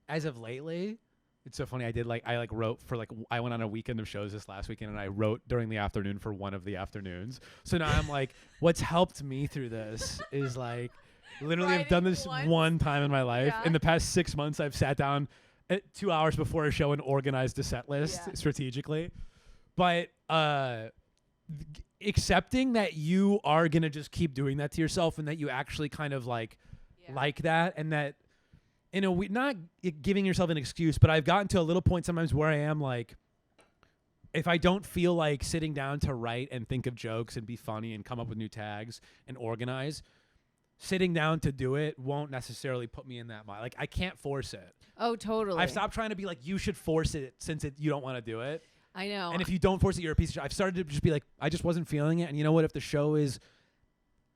as of lately, it's so funny. I wrote for I went on a weekend of shows this last weekend and I wrote during the afternoon for one of the afternoons. So now I'm like, what's helped me through this is like, literally I've done this one time in my life. In the past 6 months, I've sat down at 2 hours before a show and organized a set list strategically. But accepting that you are going to just keep doing that to yourself and that you actually kind of like that, and that not giving yourself an excuse, but I've gotten to a little point sometimes where I am like, if I don't feel like sitting down to write and think of jokes and be funny and come up with new tags and organize, sitting down to do it won't necessarily put me in that mind. Like, I can't force it. Oh, totally. I've stopped trying to be like, you should force it since you don't want to do it. I know. And if you don't force it, you're a piece of shit. I've started to just be like, I just wasn't feeling it. And you know what? If the show is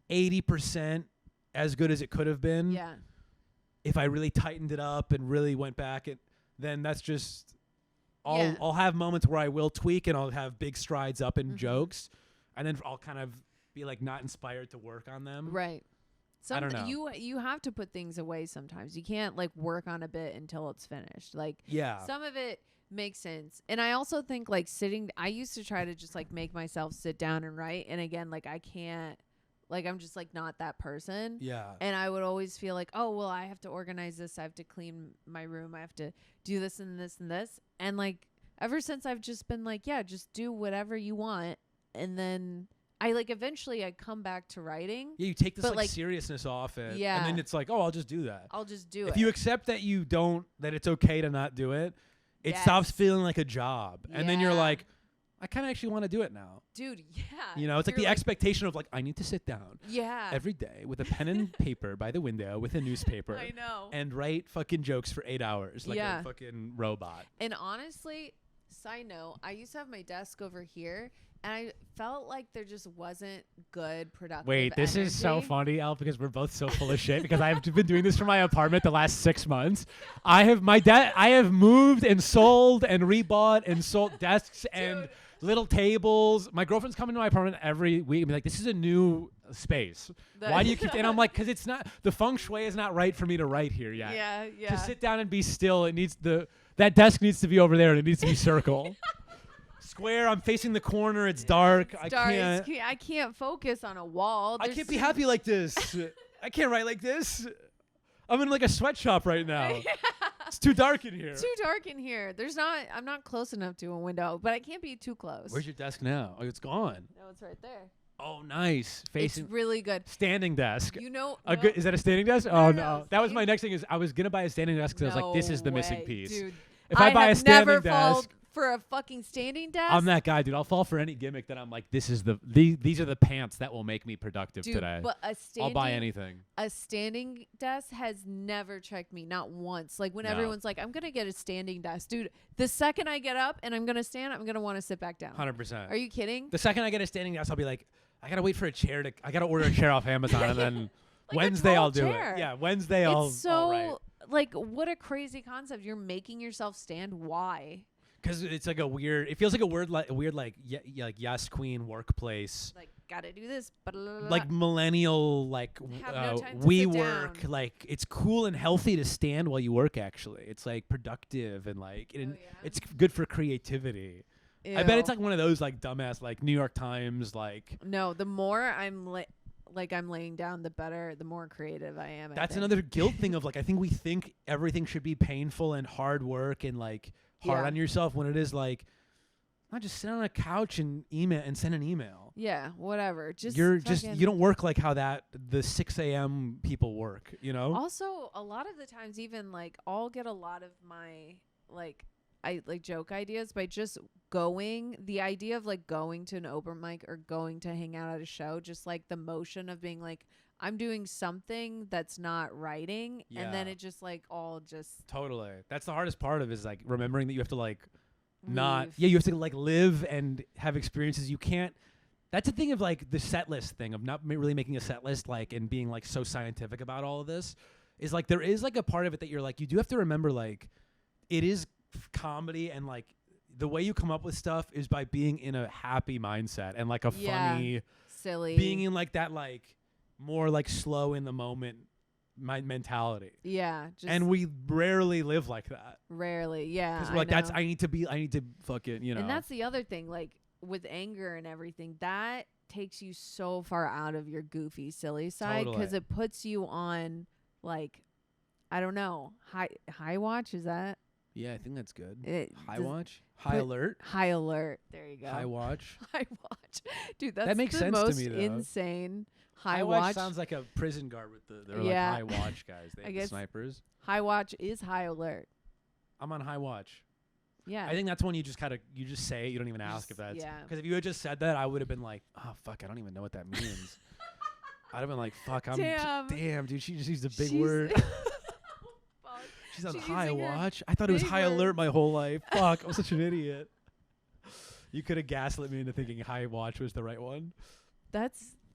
80% as good as it could have been, if I really tightened it up and really went back, then that's just, I'll have moments where I will tweak and I'll have big strides up in jokes. And then I'll kind of be like not inspired to work on them. Right. I don't know. You have to put things away sometimes. You can't like work on a bit until it's finished. Like some of it makes sense. And I also think like I used to try to just like make myself sit down and write. And again, like I can't, like I'm just like not that person. Yeah. And I would always feel like, oh, well, I have to organize this. I have to clean my room. I have to do this and this and this. And like ever since I've just been like, yeah, just do whatever you want. And then I like eventually I come back to writing. Yeah, you take this like seriousness off it. Yeah. And then it's like, oh, I'll just do that. I'll just do if it. If you accept that that it's okay to not do it, it stops feeling like a job. And then you're like, I kind of actually want to do it now. Dude, yeah. You know, it's like the expectation of like, I need to sit down every day with a pen and paper by the window with a newspaper. I know. And write fucking jokes for 8 hours like a fucking robot. And honestly, side note, I used to have my desk over here. And I felt like there just wasn't good productive Wait, this energy. is so funny, Elle, because we're both so full of shit. Because I've been doing this for my apartment the last 6 months. I have moved and sold and rebought and sold desks and little tables. My girlfriend's coming to my apartment every week and be like, "This is a new space. Why do you keep?" And I'm like, "Because it's not the feng shui is not right for me to write here yet. Yeah. To sit down and be still, it needs that desk needs to be over there and it needs to be circle." Square. I'm facing the corner. It's dark. I can't focus on a wall. I can't be happy like this. I can't write like this. I'm in like a sweatshop right now. It's too dark in here. Too dark in here. I'm not close enough to a window, but I can't be too close. Where's your desk now? Oh, it's gone. No, it's right there. Oh, nice. Facing. It's really good. Standing desk. You know. Is that a standing desk? No. That was my next thing. Is I was gonna buy a standing desk because I was like, this is the missing piece. Dude, if I buy a standing desk. For a fucking standing desk? I'm that guy, dude. I'll fall for any gimmick that I'm like, these are the pants that will make me productive today. But I'll buy anything. A standing desk has never checked me, not once. Like when everyone's like, I'm gonna get a standing desk, dude. The second I get up and I'm gonna stand, I'm gonna want to sit back down. 100%. Are you kidding? The second I get a standing desk, I'll be like, I gotta wait for a chair I gotta order a chair off Amazon, and then Wednesday I'll do it. Yeah, Wednesday I'll. Like what a crazy concept. You're making yourself stand. Why? Because it's like it feels like a weird like yes queen workplace. Like gotta do this, like millennial like we work. Like it's cool and healthy to stand while you work. Actually, it's like productive and like it's good for creativity. Ew. I bet it's like one of those like dumbass like New York Times like. No, the more I'm I'm laying down, the more creative I am. That's another guilt thing of like I think we think everything should be painful and hard work and like. Hard on yourself when it is like, I just sit on a couch and send an email. Yeah, whatever. You don't work like how the 6 a.m. people work, you know? Also, a lot of the times even like I'll get a lot of my I joke ideas by just the idea of like going to an open mic or going to hang out at a show, just like the motion of being like, I'm doing something that's not writing, and then it just like all just totally. That's the hardest part of it is like remembering that you have to like you have to like live and have experiences. You can't. That's the thing of like the set list thing of not really making a set list like and being like so scientific about all of this is like there is like a part of it that you're like you do have to remember like it is comedy and like the way you come up with stuff is by being in a happy mindset and like a funny, silly, being in like that like. More like slow in the moment mentality. Yeah. And we rarely live like that. Rarely, yeah. Because like I need to fucking, you know. And that's the other thing, like with anger and everything, that takes you so far out of your goofy, silly side because it puts you on like, I don't know, high watch, is that? Yeah, I think that's good. High watch? High alert? High alert. There you go. High watch? High watch. Dude, that's that makes the sense most to me, though. Insane. High watch sounds like a prison guard with they're like high watch guys. They have the snipers. High watch is high alert. I'm on high watch. Yeah. I think that's when you just say it. You don't even ask if that's. Yeah. Because if you had just said that, I would have been like, oh, fuck, I don't even know what that means. I'd have been like, fuck, damn, dude, she just used a big word. She's on high watch. I thought it was high alert my whole life. Fuck, I'm such an idiot. You could have gaslit me into thinking high watch was the right one.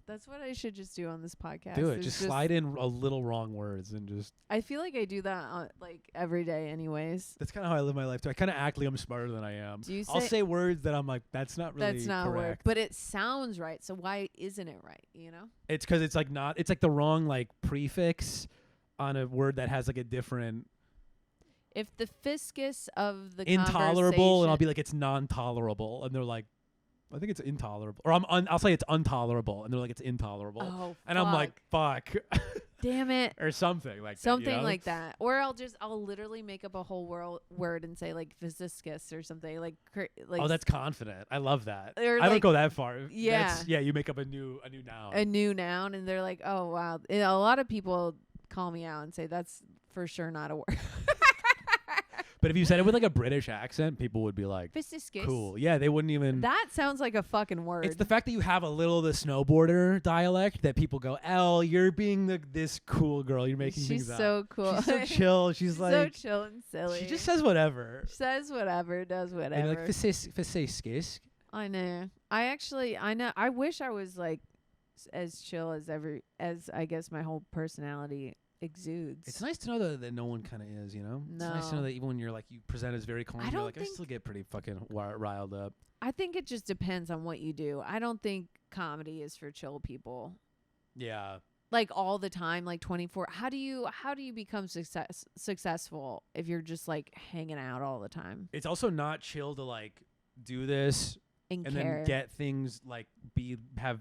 That's what I should just do on this podcast. Do it. Just slide in a little wrong words and just. I feel like I do that like every day, anyways. That's kind of how I live my life too. I kind of act like I'm smarter than I am. I'll say words that I'm like, that's not really that's not correct. Word, but it sounds right. So why isn't it right? You know. It's because it's like not. It's like the wrong like prefix on a word that has like a different. If the fiscus of the intolerable, and I'll be like, it's non-tolerable, and they're like. I think it's intolerable. Or I'll say it's intolerable. And they're like, it's intolerable. Oh, and I'm like, fuck. Damn it. Or something like something that. You know? Like that. Or I'll literally make up a whole word and say like physicus or something like oh, that's confident. I love that. Or I don't go that far. Yeah. You make up a new noun. A new noun, and they're like, oh wow. And a lot of people call me out and say that's for sure not a word. But if you said it with like a British accent, people would be like, Physicus. cool. Yeah, they wouldn't even. That sounds like a fucking word. It's the fact that you have a little of the snowboarder dialect that people go, Elle, you're being this cool girl. You're making things up. She's so cool. She's so chill. She's like so chill and silly. She just says whatever. Says whatever, does whatever. Like physicus. I know. I know. I wish I was like as chill as I guess my whole personality exudes. It's nice to know that no one kind of is, you know? No. It's nice to know that even when you're like, you present as very calm, you're like, I still get pretty fucking riled up. I think it just depends on what you do. I don't think comedy is for chill people. Yeah. Like all the time, like 24. How do you become successful if you're just like hanging out all the time? It's also not chill to like do this and then get things like have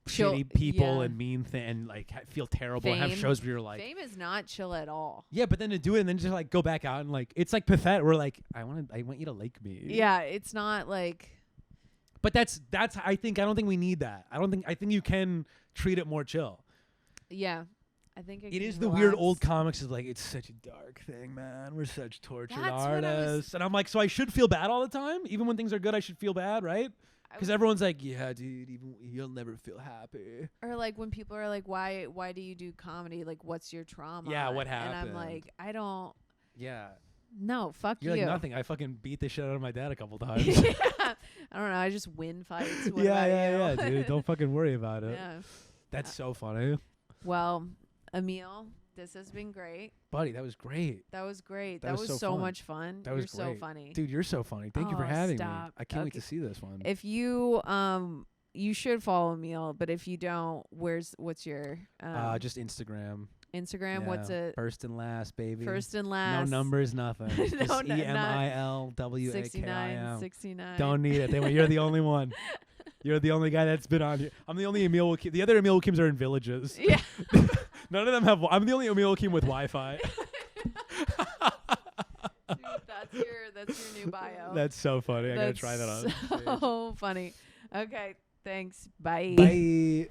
shitty people and mean and like feel terrible and have shows where you're like, fame is not chill at all. Yeah, but then to do it and then just like go back out and like it's like pathetic. We're like, I want you to like me. Yeah, it's not like. But that's I don't think we need that. I think you can treat it more chill. Yeah. I think it is the weird old comics is like, it's such a dark thing, man. We're such tortured artists. And I'm like, so I should feel bad all the time? Even when things are good, I should feel bad, right? Because everyone's like, yeah, dude, even you'll never feel happy. Or like when people are like, why do you do comedy? Like, what's your trauma? Yeah, what happened? And I'm like, I don't. Yeah. No, fuck You're you. Like nothing. I fucking beat the shit out of my dad a couple times. Yeah. I don't know. I just win fights. Yeah, dude. Don't fucking worry about it. Yeah. That's so funny. Well, Emil, this has been great. Buddy, that was great. That was great. That was so much fun. That was You're great. so funny. Dude, you're so funny. Thank you for having me. I can't wait to see this one. If you you should follow Emil, but if you don't, what's your just Instagram. Instagram, yeah. What's it? First and last, baby. First and last. No numbers, nothing. Just EMILWAKIM. 69. Don't need it. You're the only one. You're the only guy that's been on here. I'm the only Emil Wakim. The other Emil Wakims are in villages. Yeah. None of them have. I'm the only Emil Wakim with Wi-Fi. Dude, that's your new bio. That's so funny. I gotta try that on. So funny. Okay. Thanks. Bye. Bye.